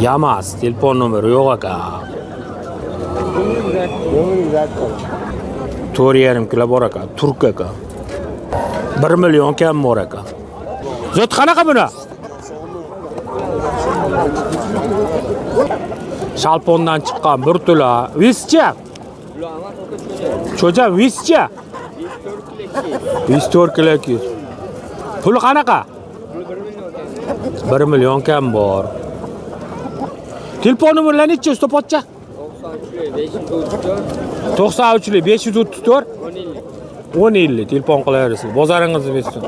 Yamas, telefon nomeri yo'q aka. 4,5 kilo bor aka, turk aka. 1 million kam bor aka. Zot qanaqa buni? Shalpondan chiqqan bir tula. Vischa? Cho'ja vischa? 104 kilo 200. Puli qanaqa? 1 million kam bor. Telefon nomerlarini necha stopotcha? 93 534 1050 telefon qilaverasiz. Bozoringizni bersin.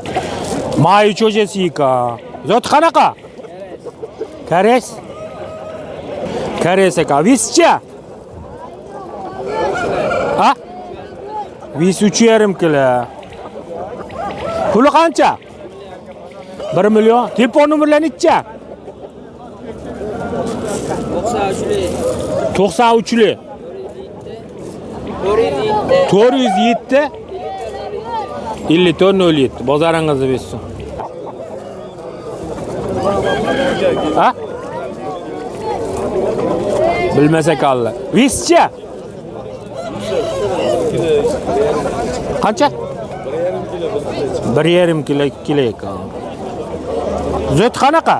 May cho'jasika. Zot qanaqa? Kares? Kares aka. Vischa? Ha? Vis 3,5 kilo. Puli qancha? 1 million. Telefon nomerlarini necha? 93 407 5407 bozoringizni bersin. Ha? Bilmasa qalla. Vischa? Qancha? 1,5 kilo 2 kilo ekan. Zot qanaqa?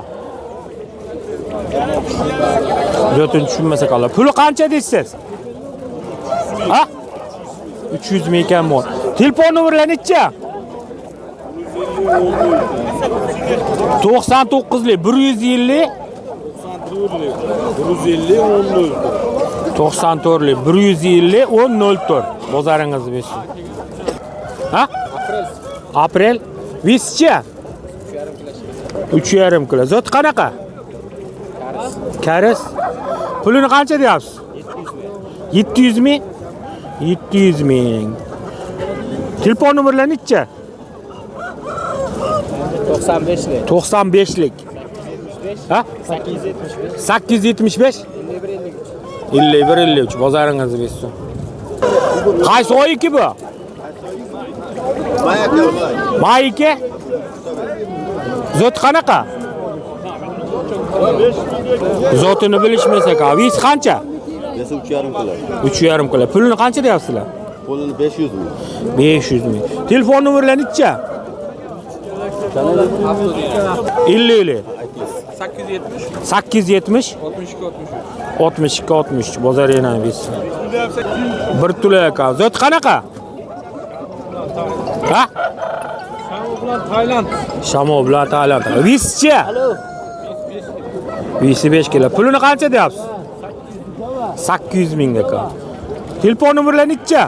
Zotini tushunmasa qalla. Puli qancha deysiz? Ha? 300 ming ekan bor. Telefon nomerlari necha? 99lik 150 94lik 150 1004 bozoringizni bersin. Ha? Aprel vischa 3,5 kilo. Zot qanaqa? Karis. Pulini qancha deyapsiz? 700 ming. 700 ming. Telefon nomerlari necha? 95lik. 95lik. Ha? 875. 875. 51 bozoringizni bersin. Qaysi oyiki bu? May 2. Zot qanaqa? Zotini bilishmasak, aviz qancha? 3,5 kilo. 3,5 kilo. Pulini qancha deyapsizlar? Pulini 500 ming. 500 ming. Telefon nomerlari necha? 50. 870 62 63 bozoringni bersin. Bir tula aka. Zot qanaqa? Ha? Tayland. Shamo bilan Tayland. Vischa? 5 kilo. Pulini qancha deyapsiz? 800 ming aka. Telefon nomerlari necha?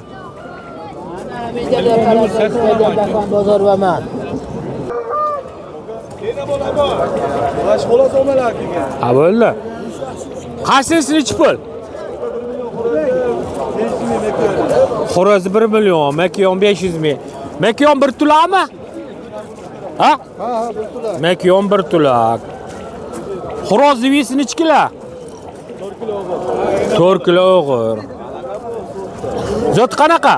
Bozor va man. Ha bo'ldi. Qaysisini ichib pul? Xo'roz 1 million, Makiyon 500 ming. Makiyon 1 tulami? Ha? Ha, 1 kilo. Makiyon 1 tulak. Xo'roz visini necha kilo? 4 kilo o'g'ir. Zot qanaqa?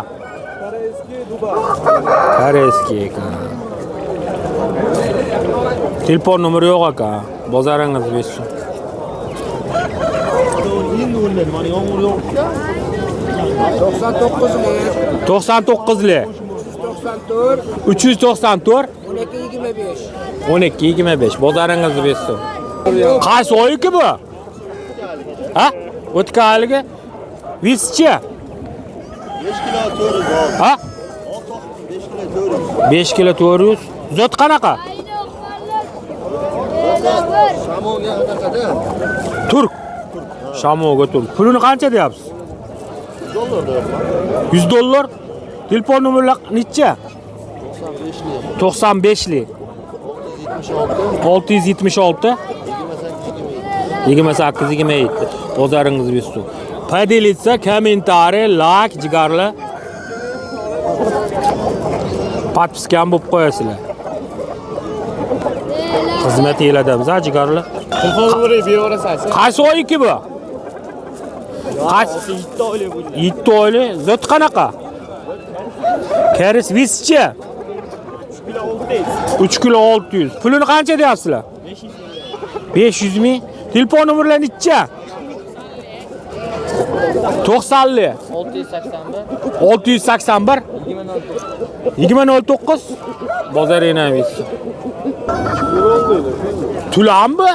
Kareski ekan. Telefon nomeri yo'q aka. Bozoringizni bersin. 99lik 394 1225 bozoringizni bersin. Qaysi oyiki bu? Ha? O'tgan yilgi vischa 5 kilo 400. ha? 5 kilo 400. 5 kilo 400. Zot qanaqa? Shamoga qanaqada? Turk. Shamoga turk. Pulini qancha deyapsiz? $100. Telefon nomerlari necha? 95lik 676 28 27 bozoringizni bersin. Поделиться, kommentariy, like, jigarli. Podpiska ham bo'lib qo'yasizlar. Xizmat eladamiz, ha, jigarli. Telefon nomeri beraverasiz. Qaysi oyiki bu? Qaysi 7 oylik. Zot qanaqa? Karis vischa 3 kilo 600. Pulini qancha deyapsizlar? 500 ming. Telefon nomerlarini necha? 90li 681 2009 bozorina emas. Tulammi?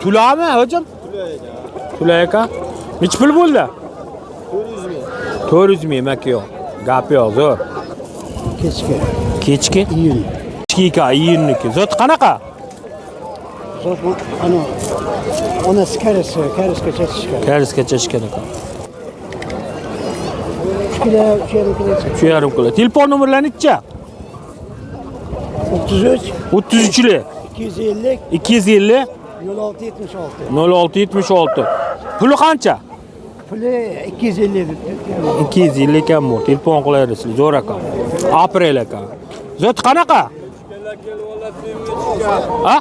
Tulami hocam? Tulayka. Nech pul bo'ldi? 400 ming maka yo'q. Gap yo'q, zo'r. Kechki? Iyun. Kechki iyunniki. Zot qanaqa? Zot ana onasi karisga chechishgan. Karisga chechishgan ekan. 3 kilo. Telefon nomerlarini necha? 33li 250 0676. Puli qancha? Puli 250 250 ekan bu. Telefon qilayapsiz, zo'r ekan. Aprel ekan. Zot qanaqa? Ha?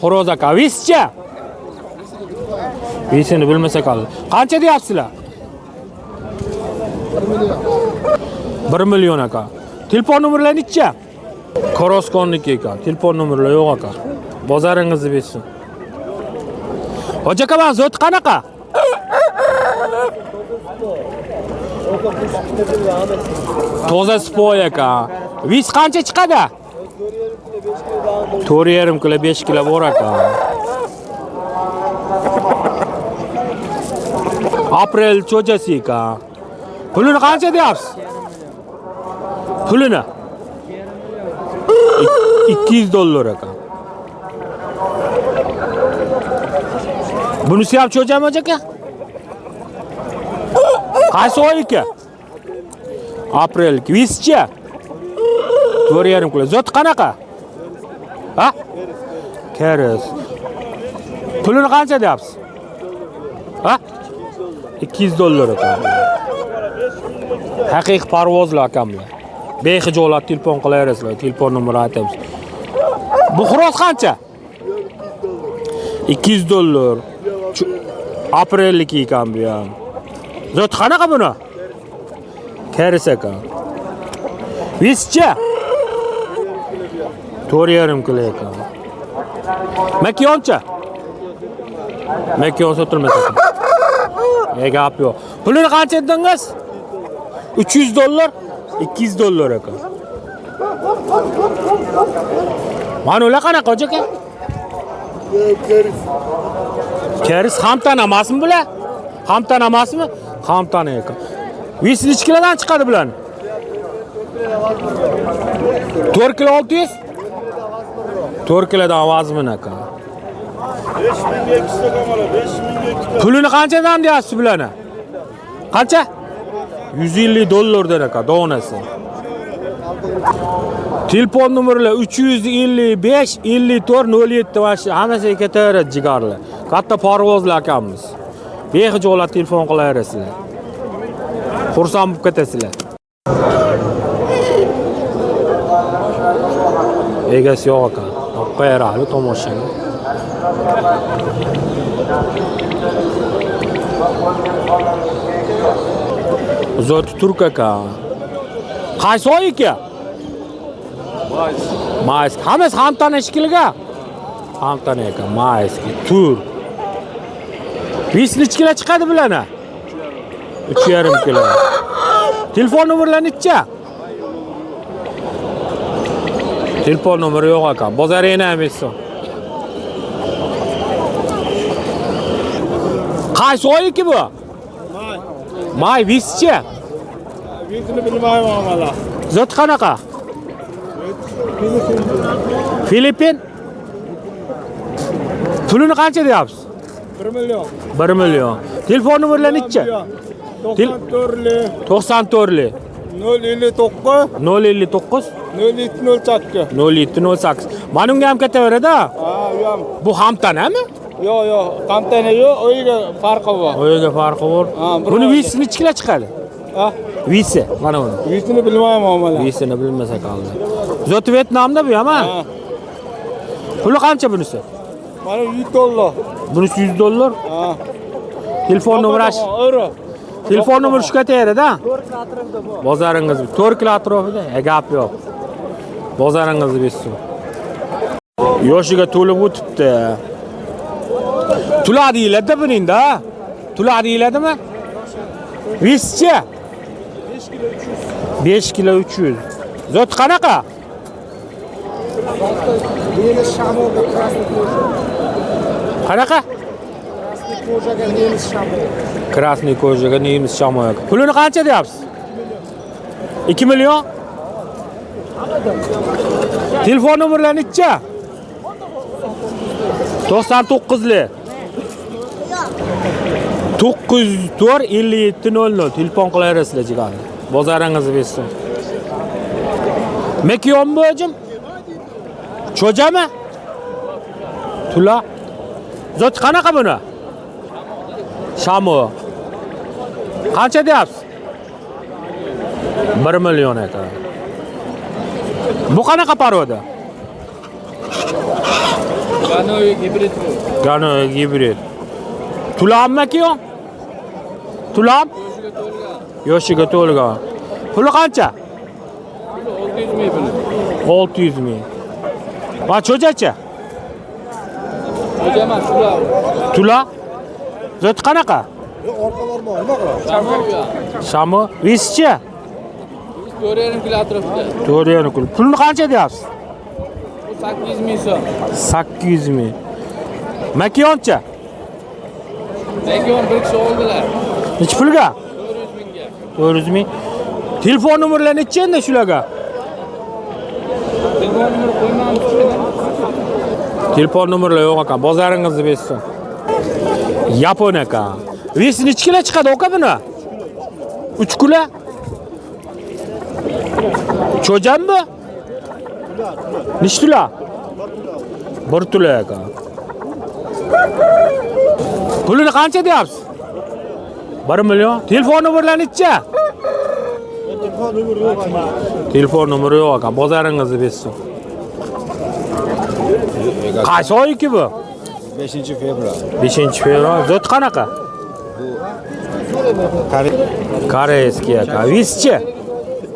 Xo'roz aka, vischa? Visini bilmasa qoldi. Qancha deyapsizlar? 1 million aka. Telefon nomerlarini necha? Koroskonniki ekan. Telefon nomerlari yo'q aka. Bozoringizni bersin. Hoji aka, men zot qanaqa? Toza spoy ekan. Vis qancha chiqadi? 4,5 kilo 5 kilo bor ekan. Aprel cho'jasi ekan. Pulini qancha deyapsiz? Pulini $200 ekan. Bunisi ham cho'jami hoji aka? Qaysi oy aka? Aprel. Vischa? 4,5 kilo. Zot qanaqa? Ha? Keres. Pulini qancha deyapsiz? Ha? $200 ekan. Haqiqiy parvozlar akamlar. Behijolat telefon qilaverasizlar, telefon nomeri aytamiz. Bu xo'roz qancha? $200. Aprelniki ekan bu ham. Zot qanaqa buni? Keres ekan. Vischa? 4,5 kilo ekan. Makiyoncha? Makiyon sotilmas ekan. Gap yo'q. Pulini qancha dedingiz? $300, $200 ekan. Mana ular qanaqa hoji aka? Keris hamtan emasmi bular? Hamtan emasmi? Hamtan ekan. Vis necha kilodan chiqadi bular? 4 kilo 600? 4 kilodan vazmin ekan. 5000 ikkita kamala, 5000 Pulini qanchadan deyapsiz bularni? Qancha? $150 ekan donasi. Telefon nomerlar 355 54 07 vashi hammasi ketaveradi jigarlar. Katta parvozlar akamiz. Behijolat telefon qilaverasizlar. Xursand bo'lib ketasizlar. Egasi yo'q ekan. Qo'yarali tomoshaga. Zot turk ekan. Qaysi oy ekan? Mayis. Hammasi hamtan eshikliga. Hamtan ekan, mayiski, turk. Vis necha kilo chiqadi bularni? 3,5 kilo. Telefon nomerlari necha? Telefon nomeri yo'q ekan. Bozoringni emasmi? Qaysi oy eki bu? May vischi? Visini bilmayman amala. Zot qanaqa? Filippin? Pulini qancha deyapsiz? 1 million. 1 million. Telefon nomerlari necha? 94li 059 059 0708. 0708. Mana unga ham ketaveradi. Ha, u ham. Bu hamtanami? Yo'q, qamtani yo'q, o'yiga farqi bor. O'yiga farqi bor. Buni visi necha kilo chiqadi? Ha? Visi, mana buni. Visini bilmayman amala. Visini bilmasa qoldi. Zot Vyetnamda bu ham, ha? Puli qancha bunisi? Mana $100. Bunisi $100. Ha. Telefon nomeri euro. Telefon nomeri shu yerda. Bozoringiz 4 kilo atrofida, gap yo'q. Bozoringizni bersin. Yoshiga to'lib o'tibdi. Tula deyiladi buning da. Tula deyiladimi? Vischi. 5 kilo 300. Zot qanaqa? Nemis shamoga krasniy koja. Qanaqa? Krasniy kojaga nemis shamoga. Krasniy kojaga nemis shamoga. Pulini qancha deyapsiz? 2 million? Telefon nomerlari necha? 99lik. 904 5700 telefon qilaverasizlar jigarlar. Bozoringizni bersin. Mekiyon bo'jim? Cho'jami? Tula. Zot qanaqa buni? Shamo. Qancha deyapsiz? 1 million ekan. Bu qanaqa paroda? Gano hibrid. Tulam mekiyon? Tulam? Yoshiga to'lgan. Puli qancha? 600 ming. Va cho'jacha? Cho'jaman, tula. Tula? Zot qanaqa? Shamo, vischi? 4,5 kilo atrofida. 4,5 kilo. Pulni qancha deyapsiz? 800 ming so'm. 800 ming. Makiyoncha? Lekin bir kishi oldilar. Nech pulga? 400 mingga. 400 ming. Telefon nomerlari necha endi shularga? Telefon nomeri qo'ymaymiz. Telefon nomerlari yo'q ekan. Bozoringizni bersin. Yapon ekan. Vesi necha kilo chiqadi oka buni? 3 kilo? Cho'jam bu? Nechta tula? 1 tula ekan. Pulini qancha deyapsiz? 1 million. Telefon nomerlari necha? Telefon nomeri yo'q ekan. Bozoringizni bersin. Qaysi oyki bu? 5-fevral. 5-fevral. Zot qanaqa? Koreyskiy ekan. Vischi?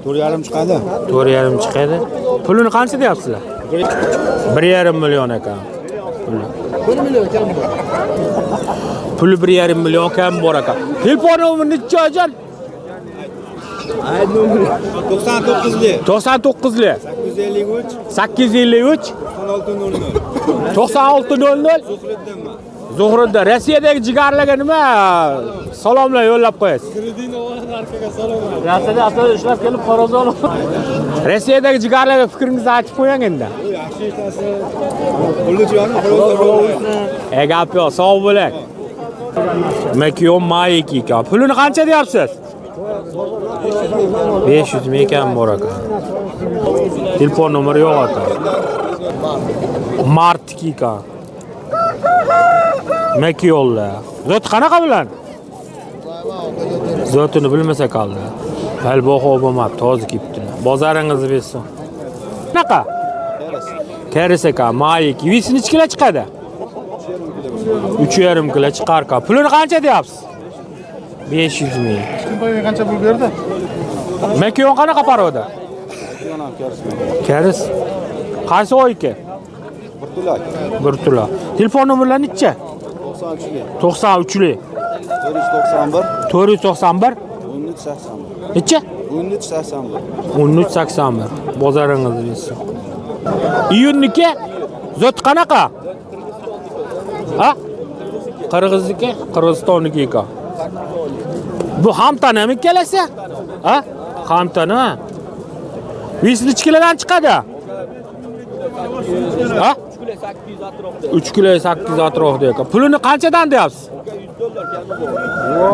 4,5 chiqadi. 4,5 chiqadi. Pulini qancha deyapsizlar? 1,5 million ekan. Puli 1,5 million kam bor ekan. Telefon nomeri necha ekan? 99lik. 99lik. 853 853 1600. 9600 Zuhriddin. Rossiyadagi jigarlarga nima salomlar yo'llab qo'yasiz? Rossiyada asosiy ishlab kelib qaroz olib. Rossiyadagi jigarlarga fikringizni aytib qo'ying endi. Yaxshi ishlatsa, pulni jiyani qaroz Gap yo'q, sog' bo'ling. Mekiyon Maiki ekan. Pulini qancha deyapsiz? 500 ming ekan bor ekan. Telefon nomeri yo'q ekan. Martiki ekan. Mekiyonlar. Zot qanaqa bilan? Zotini bilmasa qoldi. Hal bo'xo bo'lmab, toza kiptilar. Bozoringizni bersin. Qanaqa? Keres ekan, Maiki. Visini necha kilo chiqadi? 3,5 kilo chiqar ekan. Pulini qancha deyapsiz? 500 ming. Kim qancha pul berdi? Mekiyon qanaqa paroda? Keres. Qaysi oyki? 1 tula. Telefon nomerlari necha? 93lik. 491 necha? 1381. Bozoringizni bersin. Iyunniki zot qanaqa? Ha? Qirg'izniki, Qirg'izistonniki ekan. Bu hamtanami kelasa? Ha? Hamtana. Visi necha kilodan chiqadi? Ha? 3 kilo 800 atrofida ekan. Pulini qanchadan deyapsiz?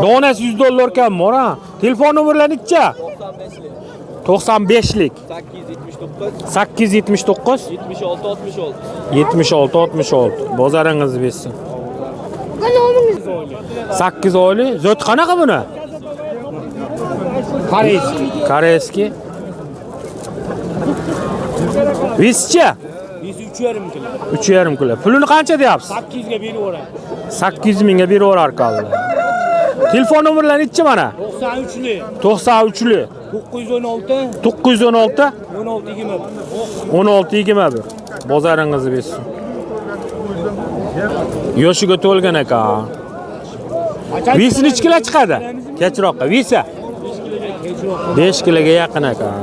Donasi $100 kam mora. Telefon nomerlari necha? 95lik. 879 76 66. Bozoringizni bersin. 8 oyli. Zot qanaqa buni? Koreyskiy. Vischi? 3,5 kilo. 3,5 kilo. Pulini qancha deyapsiz? 800 ga berib o'ray. 800 mingga berar qoldi. Telefon nomerlari necha mana? 93lik. 93lik. 916 916 16 21. 16 21. Bozoringizni bersin. Yoshiga to'lgan ekan. Visi necha kilo chiqadi? Kechroqqa. Visi 5 kiloga yaqin ekan.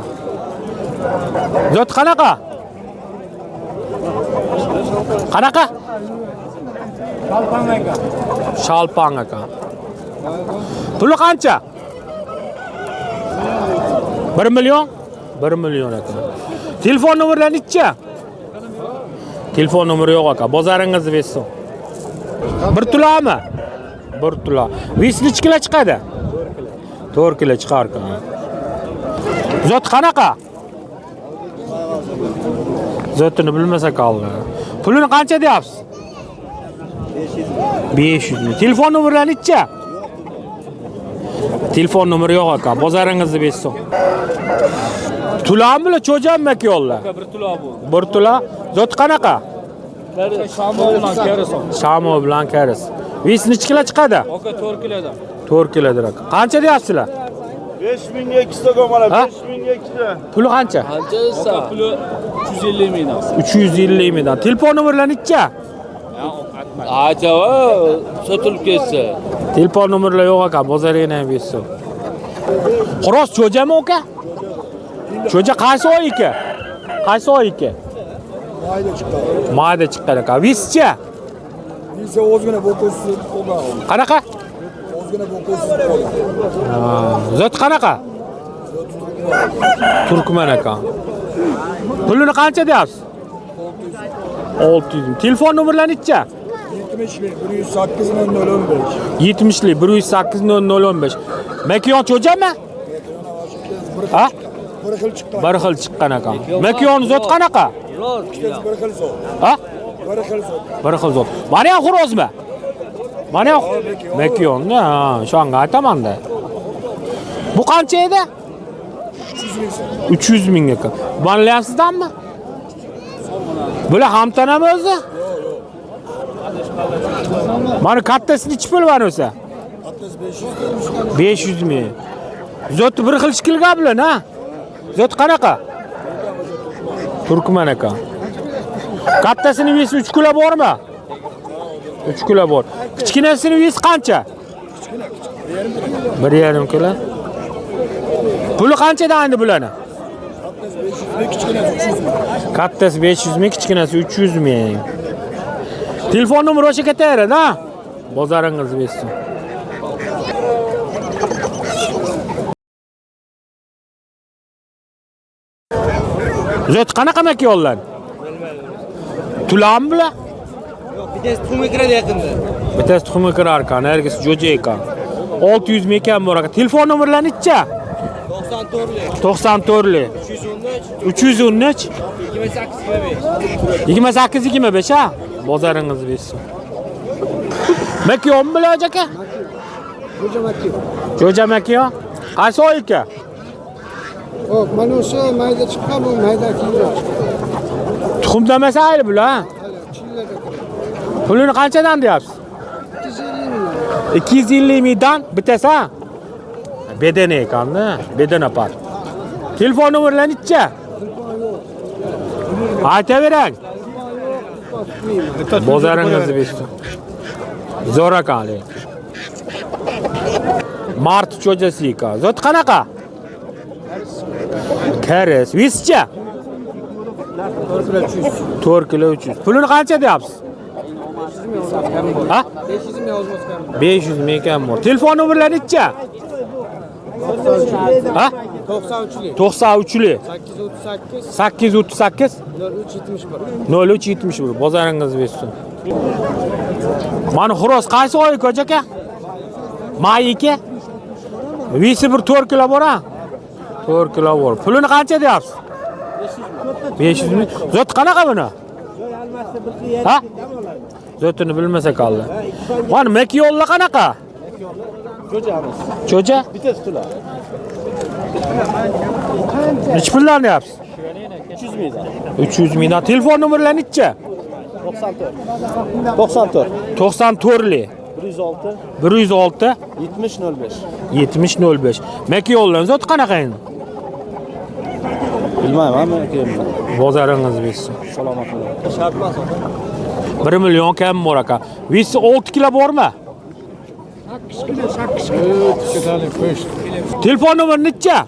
Zot qanaqa? Qanaqa? Shalpang ekan. Puli qancha? 1 million? 1 million ekan. Telefon nomerlari necha? Telefon nomeri yo'q ekan. Bozoringizni bersin. 1 tulami? 1 tula. Vis necha kilo chiqadi? 4 kilo chiqar ekan. Zot qanaqa? Zotini bilmasa qoldi. Pulini qancha deyapsiz? 500 ming. Telefon nomerlari necha? Telefon nomeri yo'q ekan. Bozoringizni bersin. Tulam bilan cho'janmak yo'llar. 1 tula bu. 1 tula. Zot qanaqa? Shamo bilan keris. Shamo bilan keris. Vis necha kilo chiqadi? Aka 4 kilodan. 4 kilodan. Qancha deyapsizlar? 5000 ga 2 ta go'mala, 5000 ga 2 ta. Puli qancha? Qancha esa? Puli 350 mingdan. 350 mingdan. Telefon nomerlari necha? Ajava sotilib ketsa. Telefon nomerlari yo'q ekan, bozoringni ham bersin. Xo'roz cho'jami aka? Cho'ja qaysi oy aka? Qaysi oy aka? Mayda chiqqan. Mayda chiqqan ekan. Vischa? Visi o'zgina bo'kosiz qo'lgan. Qanaqa? O'zgina bo'kosiz qo'lgan. Zot qanaqa? Turkman ekan. Pulini qancha deyapsiz? 600. Telefon nomerlari necha? 70 lik 108 015. 70 lik 108 015. Makiyon cho'jami? Ha? Bir xil chiqqan. Bir xil chiqqan ekan. Makiyon zot qanaqa? Bir xil zot. Ha? Bir xil zot. Bir xil zot. Mana ham xo'rozmi? Mana ham makiyonni, ha, shunga aytaman-da. Bu qancha edi? 300 ming ekan. Banlayapsizdanmi? Bular hamtanami o'zi? Mana kattasi nechi pul var o'sa? Kattasi 500 ming. Zot bir xil shikilga bilan, ha? Zot qanaqa? Turkman ekan. Kattasini vesi 3 kilo bormi? 3 kilo bor. Kichkinasini vesi qancha? 1,5 kilo. Puli qanchadan endi bularni? Kattasi 500 ming, kichkinasi 300 ming. Telefon nomeri o'sha ketaveradi, ha? Bozoringizni bersin. Zot qanaqa makiyonlar? Tulam bular? Yo'q, bittasi tuxumga kiradi yaqinda. Bittasi tuxumga kirar ekan, nargisi jo'ja ekan. 600 ming ekan bor ekan. Telefon nomerlari necha? 94 lik. 313 28 25 ha? Bozoringizni bersin. Makiyon bilan aka? Jo'ja makiyon. Jo'ja makiyon. Qaysi oy ekan? Hop, mana o'sha mayda chiqqan, bu mayda kiyim. Tuxumdamasa ayli bular, ha? Pulini qanchadan deyapsiz? 250 mingdan bittasi, ha? Bedene ekan-da, bedene par. Telefon nomerlari necha? Aytavering. Bozoringizni bersin. Zo'r ekan. Mart cho'jasi ekan. Zot qanaqa? Keres. Vischa? 4 kilo 300. Pulini qancha deyapsiz? Ha? 500 ming yozmoqchiman. 500 ming ekan bor. Telefon nomerlari necha? Ha? 93 lik. 93 lik. 838 838 0371. 0371. Bozoringizni bersin. Mana xo'roz qaysi oy aka? May 2. Visi bir 4 kilo bor, ha? 4 kilo bor. Pulini qancha deyapsiz? 500 ming. Zot qanaqa buni? Ha? Zotini bilmasa qoldi. Mana makiyonlar qanaqa? Jo'jamiz. Cho'ja? Bittasi tula. Nechi pullarni deyapsiz? 300 mingdan. 300 mingdan. Telefon nomerlari necha? 94. 94 lik. 106 106 70 05. 70 05. Makiyonlar zot qanaqa endi? Bilmayman, men keyin. Bozoringizni bersin. Salomat bo'ling. Shartmas aka. 1 million kam bor aka. Visi 6 kilo bormi? 8 kilo. Telefon nomeri necha?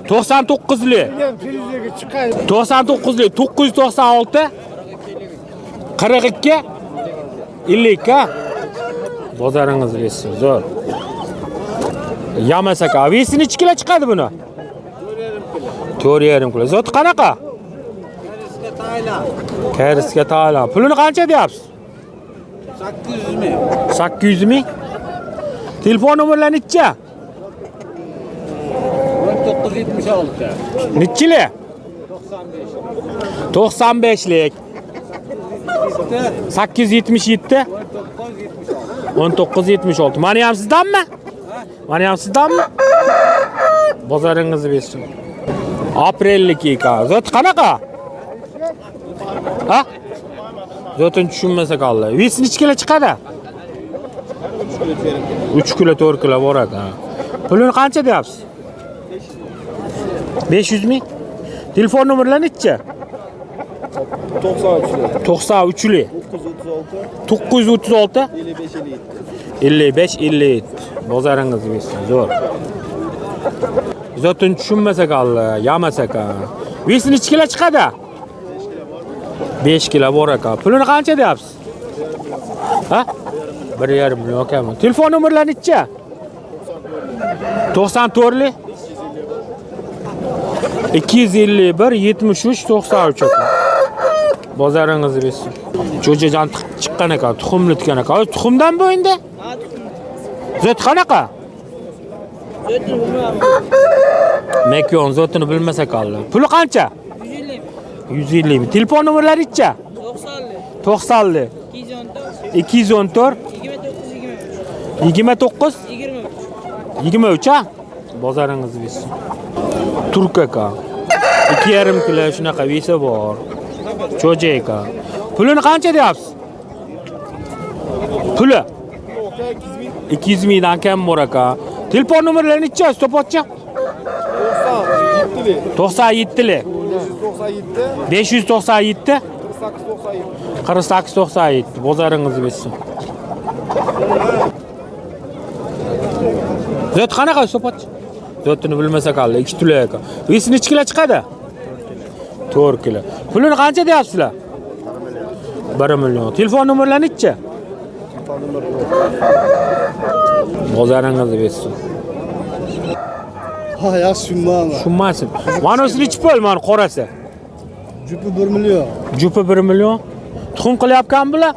99li. Filizga chiqay. 99li 996 42 50 bozoringiz bersin. Zo'r. Yamas aka. Visi necha kilo chiqadi buni? 4,5 kilo. Zot qanaqa? Karisga tayla. Pulini qancha deyapsiz? 800 ming. 800 ming. Telefon nomerlari necha? 976. Nechili? 95lik. 877 1976. Mani ham sizdanmi? Mani ham sizdanmi? Bozoringizni bersin. Aprellik ekan. Zot qanaqa? Ha? Zotni tushunmasa qoldi. Vesi necha kilo chiqadi? 3 kilo 4 kilo bor ekan. Pulini qancha deyapsiz? 500 ming. Telefon nomerlari necha? 93li 936 55 57 bozoringiz bersin. Zo'r. Zotni tushunmasa qoldi, yamasa ekan. Vesi necha kilo chiqadi? 5 kilo bor ekan. Pulini qancha deyapsiz? Ha? 1,5 million kam. Telefon nomerlari necha? 94li 251 73 93 ekan. Bozoringiz bersin. Jo'jajon chiqqan ekan, tuxumli ekan ekan. Tuxumdan bu endi? Zot qanaqa? Mekyon zotini bilmasa qoldi. Puli qancha? 150 ming. Telefon nomerlari necha? 90li 214 29 23 ha? Bozoringiz bersin. Turk aka. 2,5 kilo shunaqa vesi bor. Cho'ja aka. Pulini qancha deyapsiz? Puli 200 mingdan kam bor aka. Telefon nomerlari necha? Stopotcha? 97li 597 4897 bozoringiz bersin. Zot qanaqa stopotcha? Zotini bilmasa qoldi. 2 kilo aka. Vesi necha kilo chiqadi? 4 kilo. Pulini qancha deyapsizlar? 1 million. Telefon nomerlari necha? Bozoringiz bersin. Ha, yaxshi tushunmayman. Tushunmasin. Mana o'zi nechi pul mana qorasi? Jupi 1 million. Jupi 1 million. Tuxum qilyapkan bular?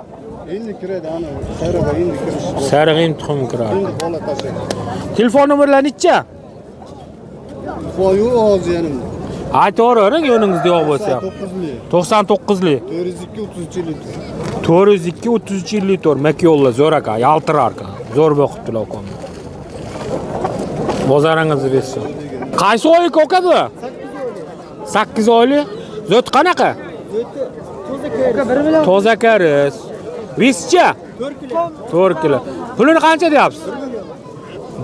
Endi kiradi ana. Sayraga endi kirish. Sarig'im tuxum kiradi. Endi bola tashlaydi. Telefon nomerlari necha? Qo'yu o'zi yanimda. Aytavering yoningizda yo'q bo'lsa. 99li 99li 402 33 litr. 402 33 litr Makyolla zo'r aka, yaltirar aka. Zo'r bo'qibdilar akam. Bozoringizni bersin. Qaysi oylik aka bu? 8 oylik. Zot qanaqa? Toza karis. Vischa? 4 kilo. Pulini qancha deyapsiz?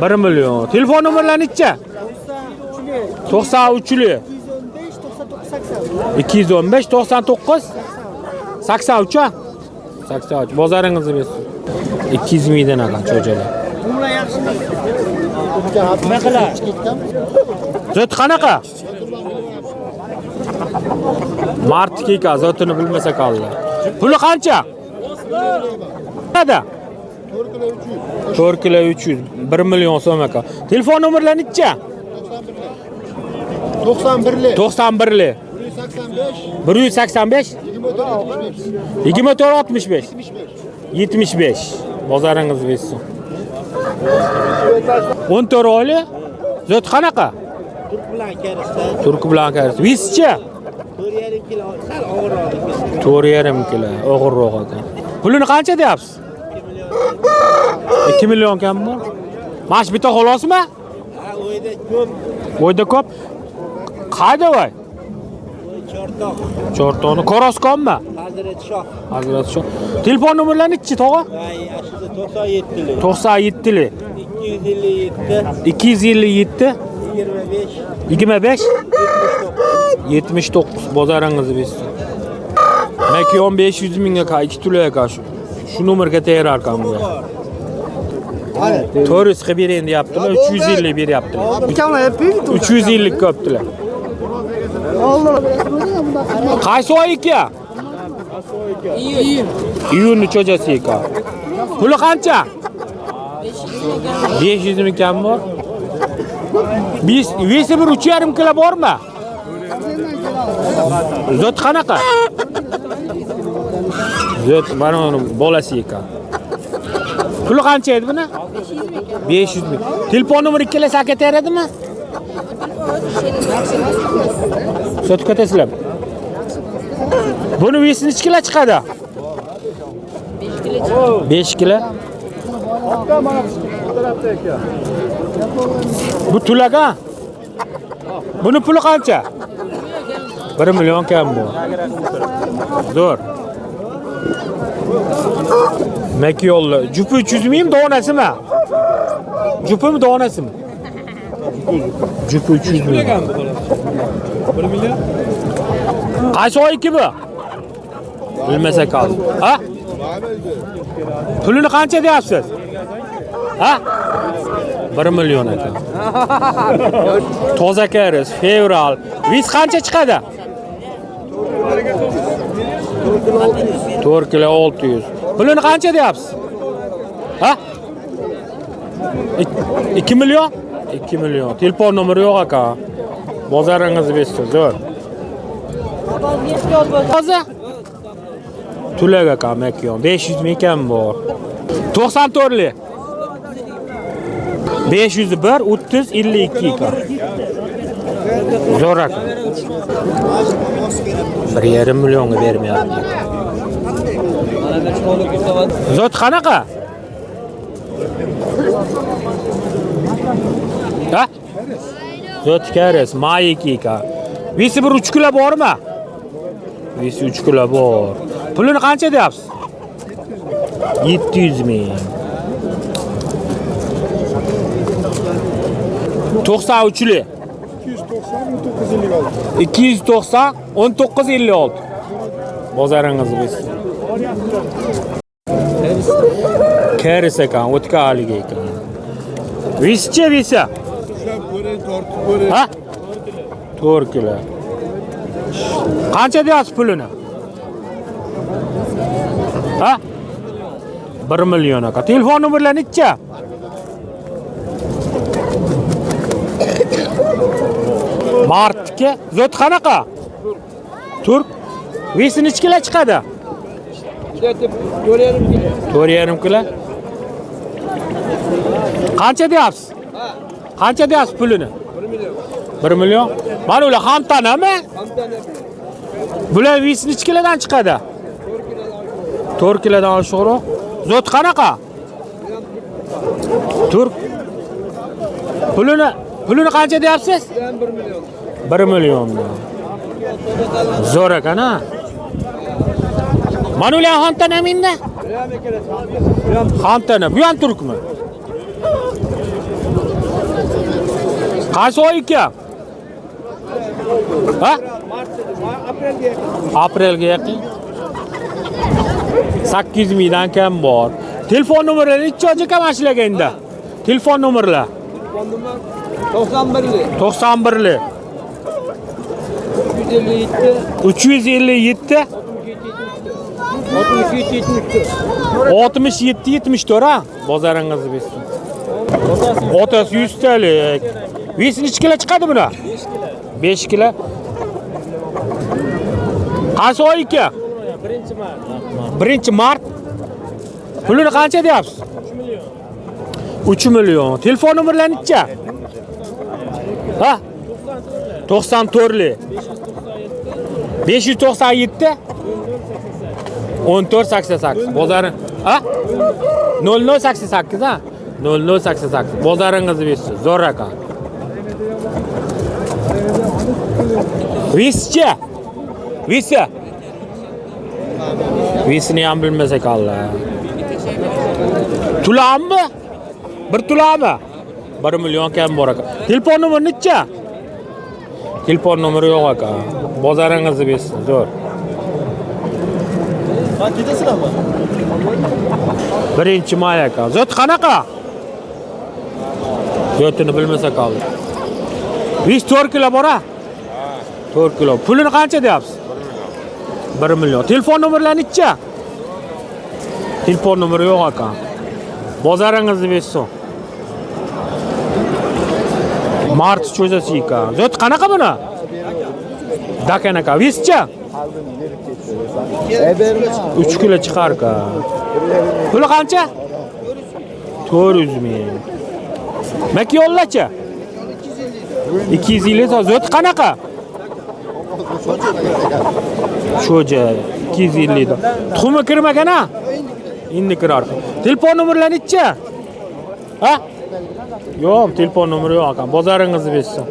1 million. Telefon nomerlari necha? 93li 215 99 83 ha? 83. Bozoringizni bersin. 200 mingdan akan cho'jalar. Nima qilar? Zot qanaqa? Martkika zotini bilmasa qoldi. Puli qancha? Nada? 4 kilo 300 1 million so'm aka. Telefon nomerlari necha? 91li 91li 185 24 65 75 bozoringiz bersin. 14 oylik. Zot qanaqa? Turk bilan karisda. Vischa? 4,5 kilo sal og'irroq. 4,5 kilo og'irroq ekan. Pulini qancha deyapsiz? 2 million kam bor. Mash bitta xolosmi? Ha, o'yda ko'p. O'yda ko'p. Qayda voy? Chortoq. Chortoqni Koroskonmi? Hazrat Shoh. Hazrat Shoh. Telefon nomerlari nechi tog'a? Ay, aslida 97li. 97li 257 257 25 25 79 bozoringizni bersin. Mekion 500 mingga ka 2 tula ka şu nomerga terar kamga. 400 ga bereyim deyaptilar, 350 beryaptilar. İkamla yapayım. 350 köptilar. Qaysi oy eki? Iyun cho'jasi eka. Puli qancha? 500 ming kam bor. Biz vesi bir 3,5 kilo bormi? Zot qanaqa? Zot mana uni bolasi ekan. Puli qancha edi buni? 500 ming. Telefon nomeri ikkalasi aka teradimi? Sotib ketasizlar. Buni vesi necha kilo chiqadi? 5 kilo. Bu tulaga. Buni puli qancha? 1 million kam bu. Zo'r. Mekyolli. Jupi 300 ming donasimi? Jupimi donasimi? Jupi 300 ming. 1 million. Qaysi oy ki bu? Bilmasak hozir. Ha? Pulini qancha deyapsiz? Ha? 1 million ekan. Toza kariz, fevral. Vis qancha chiqadi? 4 kilo 600. Pulini qancha deyapsiz? Ha? 2 million? 2 million. Telefon nomeri yo'q aka. Bozoringizni bersiz, zo'r. Toza? Tulaga aka Mekion 500 ming kam bor. 94 li. 501 30 52 ekan. Zo'r aka. 1,5 millionga bermayapti. Zot qanaqa? Ha? Zot kariz, mayiki ekan. Vesi bir 3 kilo bormi? Vesi 3 kilo bor. Pulini qancha deyapsiz? 700 ming. 93 li. 290 1956. Bozoringizni bersin. Kariz ekan, o'tka aliga ekan. Vesichi vesi? Ha? 4 kilo. Qancha deyapsiz pulini? Ha? 1 million aka. Telefon nomerlari necha? Martga zot qanaqa? Turk. Vesi necha kilo chiqadi? 4,5 kilo. Qancha deyapsiz? Qancha deyapsiz pulini? 1 million. Mana ular ham tanami? Bular vesi necha kilodan chiqadi? 4 kilodan oshiqroq. Zot qanaqa? Turk. Pulini qancha deyapsiz? 1 million. Zo'r ekan ha. Mana ular ham tanaminda? Ham tana. Bu ham turkmi? Qaysi oy ekan? Ha? Aprelga yaqin. 800 mingdan kam bor. Telefon nomerlari necha kam ishlaganda? Telefon nomerlar. 91 li. 357 67 74 ha. Bozoringizni bersin. Otasi 100 talik. Vesi necha kilo chiqadi buni? 5 kilo. Qaysi oy ekan? 1 mart. Pulini qancha deyapsiz? 3 million. Telefon nomerlari necha? Ha? 94 li. 597 1488. Bozoring. Ha? 0088 ha? 0088. Bozoringizni bersiz. Zo'r aka. Vischi? Visi? Visini ham bilmasak Allah. Tulammi? Bir tulami? 1 million kam bor aka. Telefon nomeri necha? Telefon nomeri yo'q aka. Bozoringizni bersin. Zo'r. Ha ketasizlarmi? Birinchi may ekan. Zot qanaqa? Zotini bilmasa qoldi. 104 kilo bor-a? 4 kilo. Pulini qancha deyapsiz? 1 million. Telefon nomerlarini-chi? Telefon nomeri yo'q ekan. Bozoringizni bersin. Mart cho'zasi ekan. Zot qanaqa buni? Dakanaka. Vischi? 3 kilo chiqar ekan. Puli qancha? 400 ming. Maki yo'llachi? 250 zot qanaqa? Sho'ja 250 da. Tuxumi kirmagan-a? Endi kirar. Telefon nomerlarini-chi? Ha? Yo'q, telefon nomeri yo'q ekan. Bozoringizni bersin.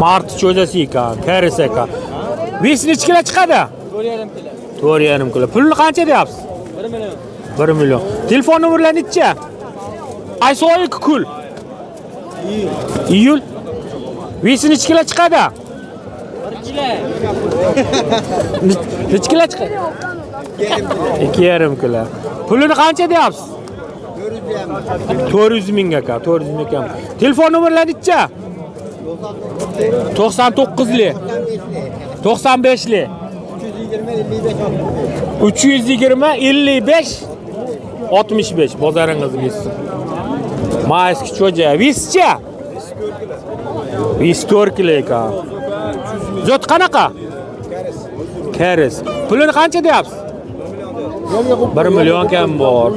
Mart cho'zasi ekan, karis ekan. Vesini kilo chiqadi? 4,5 kilo. 4,5 kilo. Pulni qancha deyapsiz? 1 million. 1 million. Telefon nomerlarini-chi? Qaysi oy kul? Iyul. Vesini kilo chiqadi? 1 kilo. Necha kilo chiqadi? 2,5 kilo. Pulini qancha deyapsiz? 400 ming ekan, 400 ming ekan. Telefon nomerlarini-chi? 99li. 95li. 320 55 65 bozoringizni bersin. Mayski cho'ja, vischi? 24 kilo ekan. Zot qanaqa? Karis. Pulini qancha deyapsiz? 1 million kam bor.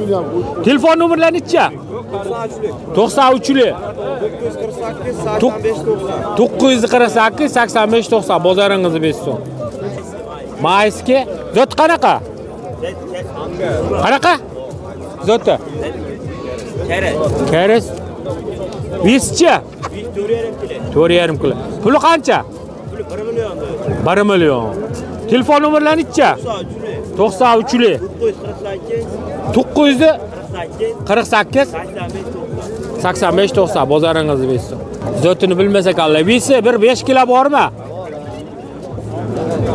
Telefon nomerlarini-chi? 93li. 948 85 90 bozoringizni bersin. Mayski zot qanaqa? Qanaqa? Zoti. Karis. Vischi? 4,5 kilo. Puli qancha? 1 million. Telefon nomerlarini-chi? 93li. 948 85 90 bozoringizni bersin. Zotini bilmasa qalla. Visi 5 kilo bormi?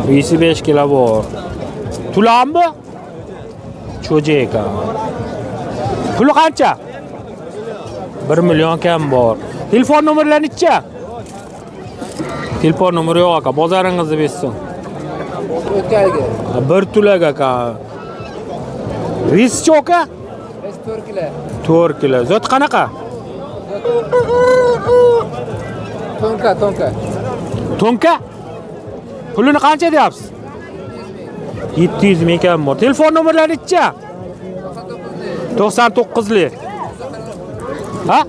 Visi 5 kilo bor. Tulanmi? Cho'ja ekan. Puli qancha? 1 million kam bor. Telefon nomerlarini-chi? Telefon nomeri yo'q ekan. Bozoringizni bersin. O'tkalga. Bir tulak ekan. Vischi oka? 4 kilo. 4 kilo. Zot qanaqa? Tonka. Tonka? Pulini qancha deyapsiz? 700 ming ekan bor. Telefon nomerlarini-chi? 99li. Ha?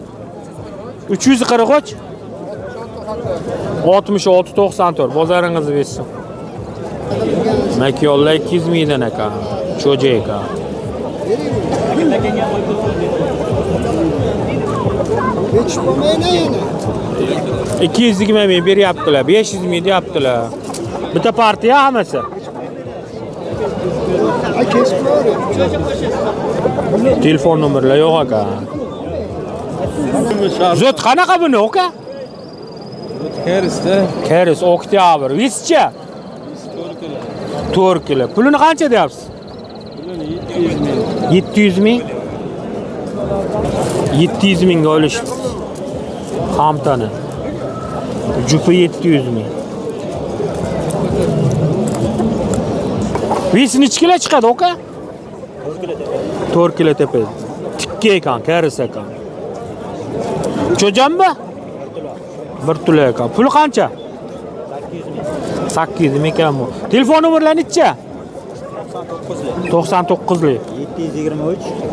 343 66 94 bozoringizni bersin. Maki yo'lla 200 mingdan ekan. Cho'ja ekan. Hech bo'lmaydi yana. 220 ming beryaptilar, 500 ming deyaptilar. Bitta partiya hammasi. Kesib qo'ying. Telefon nomerlar yo'q ekan. Zot qanaqa buni oka? Karisda. Karis oktyabr. Vischi? 4 kilo. Pulini qancha deyapsiz? 700 ming. 700 mingga olishdi. Hamtani. Jupi 700 ming. Visini kilo chiqadi oka? 4 kilo tepa. Tikka ekan, karis ekan. Cho'janmi? 1 tula ekan. Puli qancha? 800 ming ekan bu. Telefon nomerlarini-chi? 99li.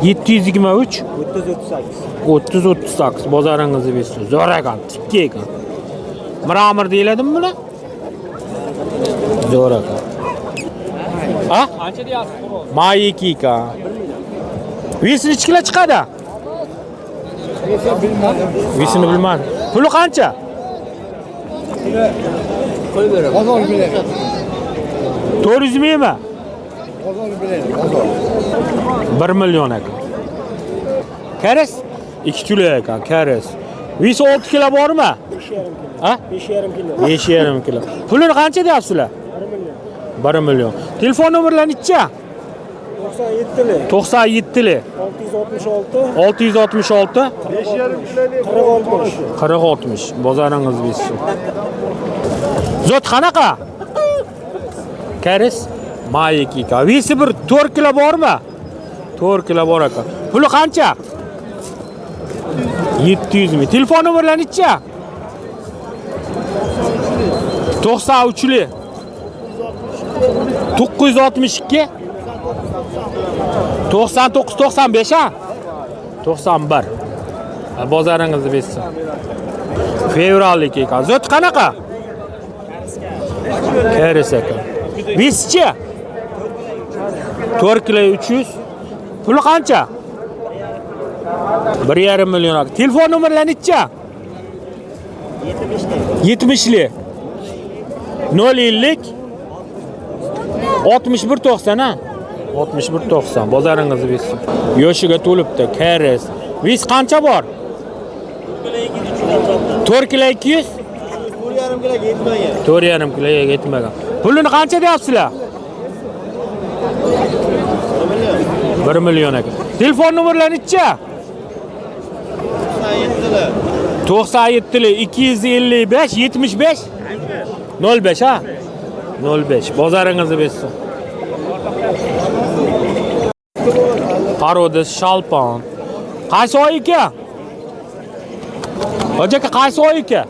723 3038 bozoringizni bersin. Zo'r ekan, tikka ekan. Miramir deyiladimi buni? Zo'r ekan. Ha? Qancha deyapsiz? May 2 ekan. Visini kilo chiqadi? Visini bilmadim. Puli qancha? Qo'yib beraman. Bozor beradi. 400 mingmi? Bozor beradi. Bozor. 1 million ekan. Karis 2 kilo ekan, karis. Visi 6 kilo bormi? 5,5 kilo. Ha? 5,5 kilo. 5,5 kilo. Pulini qancha deyapsizlar? 1 million. Telefon nomerlarini necha? 97'li, 97li 666, 666 40-60. Bozoringiz bilsin. Zot qanaqa? Karis Mayiki ka. Visi bir 4 kilo bormi? 4 kilo bor ekan. Puli qancha? 700 ming. Telefon nomerlarini necha? 93li 962 99 95 ha? 91. Bozoringizni bilsin. Fevrallik ekan. Zot qanaqa? Karis ekan. Vischi 4 kilo 300. Puli qancha? 1,5 million. Telefon nomerlarini necha? 70li 050 6190 ha? 6190. Bozoringizni bilsin. Yoshiga to'libdi. Karis. Vis qancha bor? 4 kilo 200. 4,5 kiloga yetmagan. Pulini qancha deyapsizlar? 1 million ekan. Telefon nomerlarini necha? 97li 255 75 05 ha? 05. Bozoringizni bilsin. Qarodis shalpon. Qaysi oy ekan? Hojaka qaysi oy ekan?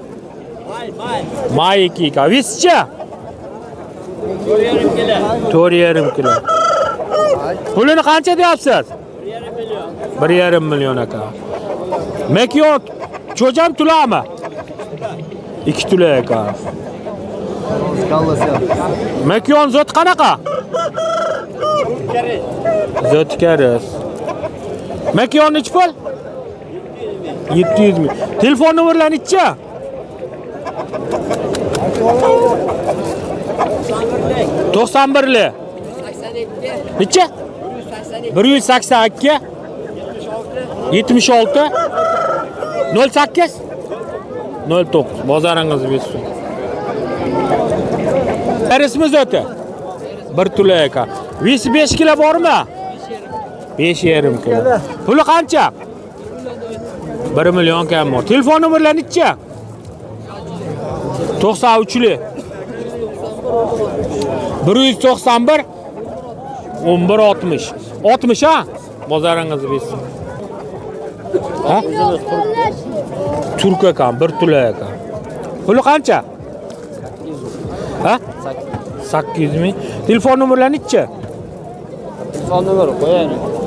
May 2 ekan. Vischi? 4,5 kilo. Pulini qancha deyapsiz? 1,5 million ekan. Mekion cho'jam tulami? 2 tula ekan. Mekion zot qanaqa? Zot karis. Mekion nechi pul? 700 ming. Telefon nomerlarini necha? 91li. Necha? 182 76 08 09. Bozoringizni bilsin. Karisimiz o'ti. 1 tula ekan. 5 kilo bormi? 5,5 kilo. Puli qancha? 1 million kam bor. Telefon nomerlarini necha? 93li 191 1160. 60 ha? Bozoringizni bilsin. Ha? Turk ekan, 1 tula ekan. Puli qancha? Ha? 800 ming. Telefon nomerlarini necha? Telefon nomeri qo'ying.